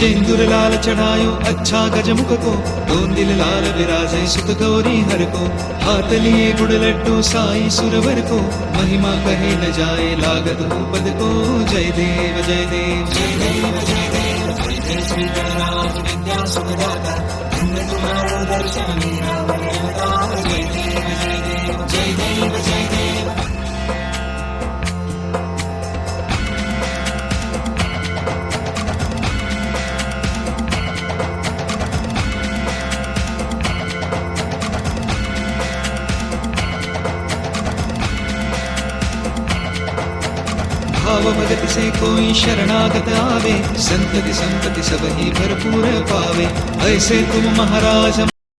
शेंदूर लाल चढ़ायो अच्छा गजमुख को, दोन दिल लाल विराजे सुत गौरी हर को, हाथ लिए गुड़ लड्डू साई सुरवर को, महिमा कहे न जाए लागत हो पद को। जय देव जय देव जय देव जय देव, जय श्री गणराज विद्या सुखदाता, धन्य तुम्हारा दर्शन मेरा वरदाता। जय देव जय देव जय देव जय देव। भाव भगत से कोई शरणागत आवे, संतति संपत्ति सब ही भरपूर पावे। ऐसे तुम महाराज